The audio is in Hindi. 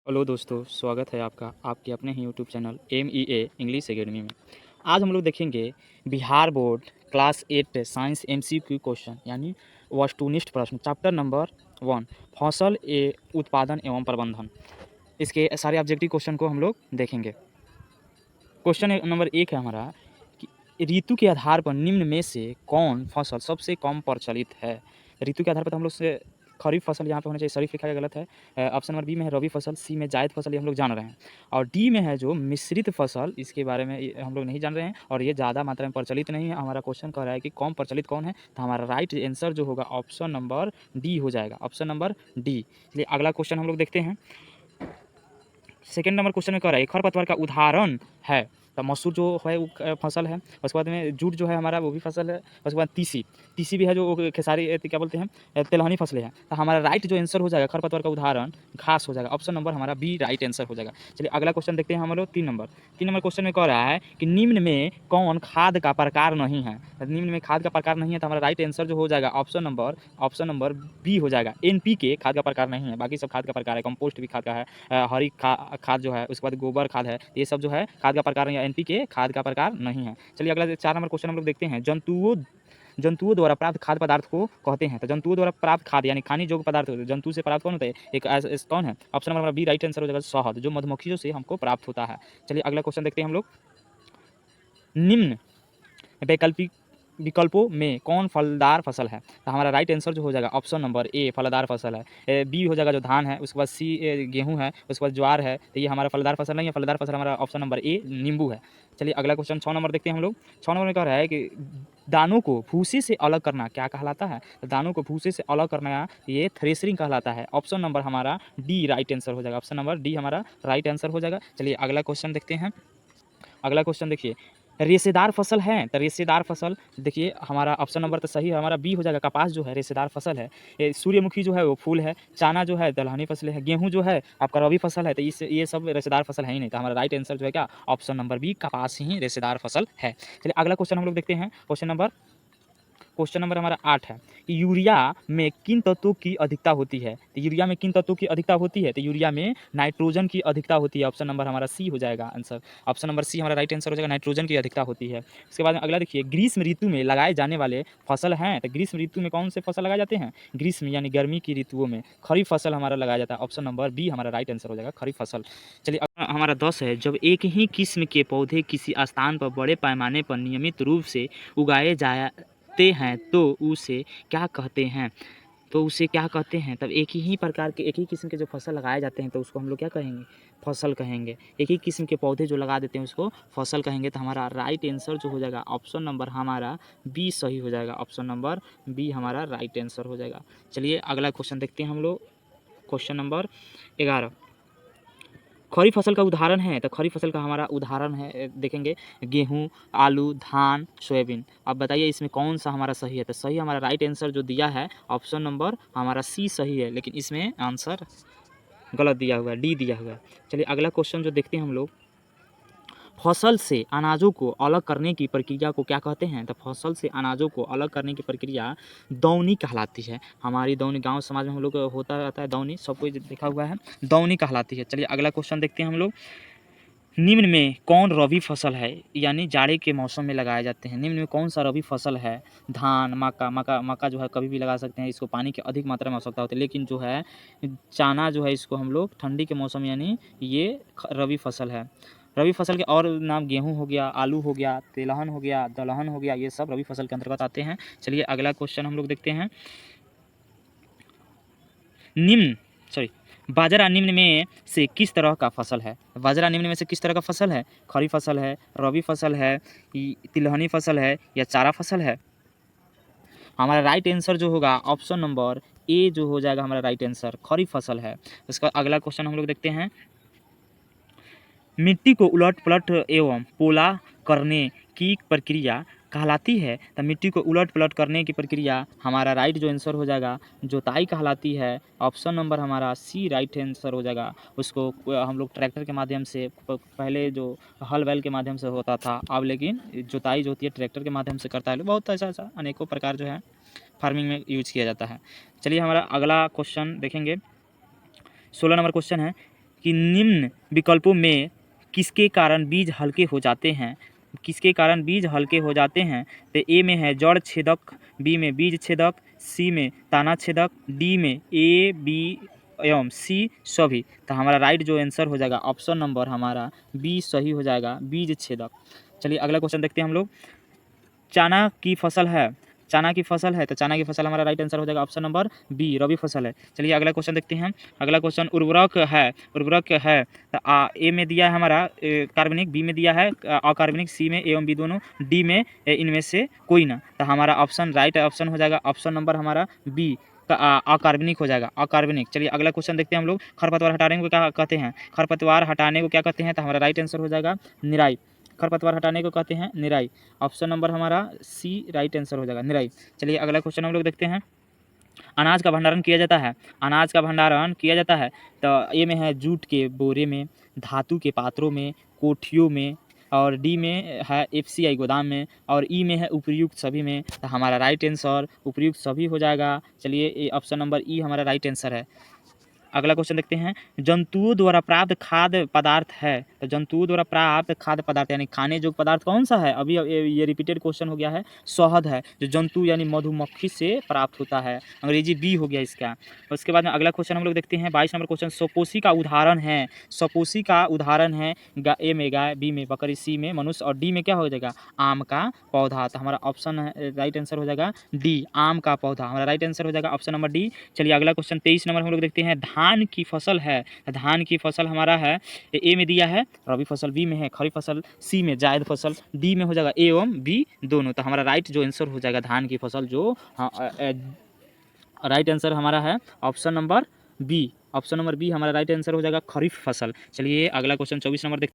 हेलो दोस्तों, स्वागत है आपका आपके अपने ही YouTube channel MEA English academy में। आज हम लोग देखेंगे Bihar board class 8 science MCQ question यानी वस्तुनिष्ठ प्रश्न चैप्टर नंबर 1 फसल उत्पादन एवं प्रबंधन। इसके सारे ऑब्जेक्टिव क्वेश्चन को हम लोग देखेंगे। क्वेश्चन नंबर 1 है हमारा कि ऋतु के आधार पर निम्न में से कौन फसल सबसे कम प्रचलित है। ऋतु के आधार पर तो हम लोग से खरीफ फसल यहाँ पे होना चाहिए, शरीफ लिखा गया गलत है। ऑप्शन नंबर बी में है रबी फसल, सी में जायद फसल, ये हम लोग जान रहे हैं। और डी में है जो मिश्रित फसल, इसके बारे में हम लोग नहीं जान रहे हैं और ये ज़्यादा मात्रा में प्रचलित नहीं है। हमारा क्वेश्चन कह रहा है कि कम प्रचलित कौन है, तो हमारा राइट आंसर जो होगा ऑप्शन नंबर डी हो जाएगा, ऑप्शन नंबर डी। चलिए अगला क्वेश्चन हम लोग देखते हैं। सेकेंड नंबर क्वेश्चन में कह रहा है खरपतवार का उदाहरण है, तो मसूर जो है वो फसल है। उसके बाद में जूट जो है हमारा वो भी फसल है। उसके बाद तीसी तीसी भी है जो खेसारी क्या बोलते हैं तिलहनी फसलें हैं। तो हमारा राइट जो आंसर हो जाएगा खरपतवार का उदाहरण घास हो जाएगा, ऑप्शन नंबर हमारा बी राइट आंसर हो जाएगा। चलिए अगला क्वेश्चन देखते हैं हम लोग। 3 नंबर क्वेश्चन में कह रहा है कि निम्न में कौन खाद का प्रकार नहीं है। निम्न में खाद का प्रकार नहीं है, तो हमारा राइट आंसर जो हो जाएगा ऑप्शन नंबर बी हो जाएगा। NPK खाद का प्रकार नहीं है, बाकी सब खाद का प्रकार है। कंपोस्ट भी खाद का है, हरी खाद जो है, उसके बाद गोबर खाद है, ये सब जो है खाद का प्रकार नहीं है। NPK खाद का प्रकार नहीं है। चलिए अगला 4 नंबर क्वेश्चन हम लोग देखते हैं। जंतुओं द्वारा प्राप्त खाद्य पदार्थ को कहते हैं। तो जंतुओं द्वारा प्राप्त खाद्य यानी खाने योग्य पदार्थ जंतु से प्राप्त कौन होता है, एक कौन है, option number B right answer हो जाएगा शहद, जो मधुमक्खियों से हमको प्राप्त होता है। चलिए अगला क्वेश्चन देखते हैं हम लोग। निम्न वैकल्पिक विकल्पों में कौन फलदार फसल है, तो हमारा राइट आंसर जो हो जाएगा ऑप्शन नंबर ए फलदार फसल है। बी हो जाएगा जो धान है, उसके बाद सी गेहूं है, उसके बाद ज्वार है, तो ये हमारा फलदार फसल नहीं है। फलदार फसल हमारा ऑप्शन नंबर ए नींबू है। चलिए अगला क्वेश्चन 6 नंबर देखते हैं हम लोग। 6 नंबर में कह रहा है कि दानों को भूसे से अलग करना क्या कहलाता है, तो दानों को भूसे से अलग करना ये थ्रेशरिंग कहलाता है। ऑप्शन नंबर हमारा डी राइट आंसर हो जाएगा, ऑप्शन नंबर डी हमारा राइट आंसर हो जाएगा। चलिए अगला क्वेश्चन देखते हैं। अगला क्वेश्चन देखिए, रेशेदार फसल है, तो रेशेदार फसल देखिए हमारा ऑप्शन नंबर तो सही है, हमारा बी हो जाएगा। कपास जो है रेशेदार फसल है। सूर्यमुखी जो है वो फूल है। चना जो है दलहनी फसल है। गेहूं जो है आपका रबी फसल है। तो ये सब रेशेदार फसल है ही नहीं, तो हमारा राइट आंसर जो है क्या, ऑप्शन नंबर बी कपास ही रेशेदार फसल है। चलिए अगला क्वेश्चन हम लोग देखते हैं। क्वेश्चन नंबर हमारा 8 है कि यूरिया में किन तत्वों की अधिकता होती है। तो यूरिया में किन तत्वों की अधिकता होती है, तो यूरिया में नाइट्रोजन की अधिकता होती है। ऑप्शन नंबर हमारा सी हो जाएगा आंसर, ऑप्शन नंबर सी हमारा राइट आंसर हो जाएगा, नाइट्रोजन की अधिकता होती है। उसके बाद अगला देखिए, ग्रीष्म ऋतु में लगाए जाने वाले फसल हैं। तो ग्रीष्म ऋतु में कौन से फसल लगाए जाते हैं, ग्रीष्म यानी गर्मी की ऋतुओं में खरीफ फसल हमारा लगाया जाता है। ऑप्शन नंबर बी हमारा राइट आंसर हो जाएगा, खरीफ फसल। चलिए हमारा 10 है, जब एक ही किस्म के पौधे किसी स्थान पर बड़े पैमाने पर नियमित रूप से उगाए जाते हैं तो उसे क्या कहते हैं। तब एक ही प्रकार के एक ही किस्म के जो फसल लगाए जाते हैं तो उसको हम लोग क्या कहेंगे, फसल कहेंगे। एक ही किस्म के पौधे जो लगा देते हैं उसको फसल कहेंगे। तो हमारा राइट आंसर जो हो जाएगा ऑप्शन नंबर हमारा बी सही हो जाएगा, ऑप्शन नंबर बी हमारा राइट आंसर हो जाएगा। चलिए अगला क्वेश्चन देखते हैं हम लोग। क्वेश्चन नंबर 11, खरीफ फसल का उदाहरण है, तो खरीफ फसल का हमारा उदाहरण है देखेंगे गेहूं, आलू, धान, सोयाबीन। अब बताइए इसमें कौन सा हमारा सही है, तो सही हमारा राइट आंसर जो दिया है ऑप्शन नंबर हमारा सी सही है, लेकिन इसमें आंसर गलत दिया हुआ है, डी दिया हुआ है। चलिए अगला क्वेश्चन जो देखते हैं हम लोग, फसल से अनाजों को अलग करने की प्रक्रिया को क्या कहते हैं, तो फसल से अनाजों को अलग करने की प्रक्रिया दौनी कहलाती है। हमारी दौनी गांव समाज में हम लोग होता रहता है, दौनी सबको देखा हुआ है, दौनी कहलाती है। चलिए अगला क्वेश्चन देखते हैं हम लोग। निम्न में कौन रबी फसल है, यानी जाड़े के मौसम में लगाए जाते हैं। निम्न में कौन सा रबी फसल है, धान, मक्का जो है कभी भी लगा सकते हैं, इसको पानी की अधिक मात्रा में आवश्यकता होती है। लेकिन जो है चना जो है इसको हम लोग ठंडी के मौसम यानी ये रबी फसल है। रबी फसल के और नाम गेहूं हो गया, आलू हो गया, तिलहन हो गया, दलहन हो गया, ये सब रबी फसल के अंतर्गत आते हैं। चलिए अगला क्वेश्चन हम लोग देखते हैं। बाजरा निम्न में से किस तरह का फसल है। बाजरा निम्न में से किस तरह का फसल है, खरीफ फसल है, रबी फसल है, तिलहनी फसल है, या चारा फसल है। हमारा राइट आंसर जो होगा ऑप्शन नंबर ए जो हो जाएगा हमारा राइट आंसर, खरीफ फसल है। इसका अगला क्वेश्चन हम लोग देखते हैं। मिट्टी को उलट पलट एवं पोला करने की प्रक्रिया कहलाती है, तो मिट्टी को उलट पलट करने की प्रक्रिया हमारा राइट जो आंसर हो जाएगा जोताई कहलाती है। ऑप्शन नंबर हमारा सी राइट आंसर हो जाएगा। उसको हम लोग ट्रैक्टर के माध्यम से पहले जो हल बैल के माध्यम से होता था, अब लेकिन जोताई जो होती है ट्रैक्टर के माध्यम से करता है। बहुत ऐसा अनेकों प्रकार जो है फार्मिंग में यूज किया जाता है। चलिए हमारा अगला क्वेश्चन देखेंगे। 16 नंबर क्वेश्चन है, कि निम्न विकल्पों में किसके कारण बीज हल्के हो जाते हैं, किसके कारण बीज हल्के हो जाते हैं। तो ए में है जड़ छेदक, बी में बीज छेदक, सी में तना छेदक, डी में ए बी एवं सी सभी। तो हमारा राइट जो आंसर हो जाएगा ऑप्शन नंबर हमारा बी सही हो जाएगा, बीज छेदक। चलिए अगला क्वेश्चन देखते हैं हम लोग। चना की फसल है, चना की फसल है, तो चना की फसल हमारा राइट आंसर हो जाएगा ऑप्शन नंबर बी, रबी फसल है। चलिए अगला क्वेश्चन देखते हैं। अगला क्वेश्चन उर्वरक है, उर्वरक है तो ए में दिया है हमारा कार्बनिक, बी में दिया है अकार्बनिक, सी में एवं बी दोनों, डी में इनमें से कोई ना। तो हमारा ऑप्शन राइट ऑप्शन हो जाएगा ऑप्शन नंबर हमारा बी अकार्बनिक हो जाएगा, अकार्बनिक। चलिए अगला क्वेश्चन देखते हैं हम लोग। खरपतवार हटाने को क्या कहते हैं, खरपतवार हटाने को क्या कहते हैं, तो हमारा राइट आंसर हो जाएगा निराई। खरपतवार हटाने को कहते हैं निराई, ऑप्शन नंबर हमारा सी राइट आंसर हो जाएगा, निराई। चलिए अगला क्वेश्चन हम लोग देखते हैं। अनाज का भंडारण किया जाता है, अनाज का भंडारण किया जाता है तो ए में है जूट के बोरे में, धातु के पात्रों में, कोठियों में, और डी में है एफसीआई गोदाम में, और ई में है उपयुक्त सभी में। तो हमारा राइट आंसर उपयुक्त सभी हो जाएगा। चलिए ऑप्शन नंबर ई हमारा राइट आंसर है। अगला क्वेश्चन देखते हैं। जंतुओं द्वारा प्राप्त खाद्य पदार्थ है, तो जंतुओं द्वारा प्राप्त खाद्य पदार्थ यानी खाने योग्य पदार्थ कौन सा है, अभी ये रिपीटेड क्वेश्चन हो गया है, शहद है जो जंतु यानी मधुमक्खी से प्राप्त होता है, अंग्रेजी बी हो गया इसका। उसके बाद में अगला क्वेश्चन हम लोग देखते हैं 22 नंबर क्वेश्चन। सपोषी का उदाहरण है, सपोषी का उदाहरण है ए में गाय, बी में बकरी, सी में मनुष्य, और डी में क्या हो जाएगा आम का पौधा। तो हमारा ऑप्शन राइट आंसर हो जाएगा डी, आम का पौधा हमारा राइट आंसर हो जाएगा ऑप्शन नंबर डी। चलिए अगला क्वेश्चन 23 नंबर हम लोग देखते हैं। धान की फसल है, धान की फसल हमारा है ए में दिया है रबी फसल, बी में है खरीफ फसल, सी में जायद फसल, डी में हो जाएगा ए एवं बी दोनों। तो हमारा राइट जो आंसर हो जाएगा धान की फसल जो राइट आंसर हमारा है option number B, option number B हमारा राइट आंसर हो जाएगा खरीफ फसल। चलिए अगला क्वेश्चन 24 नंबर देखते हैं।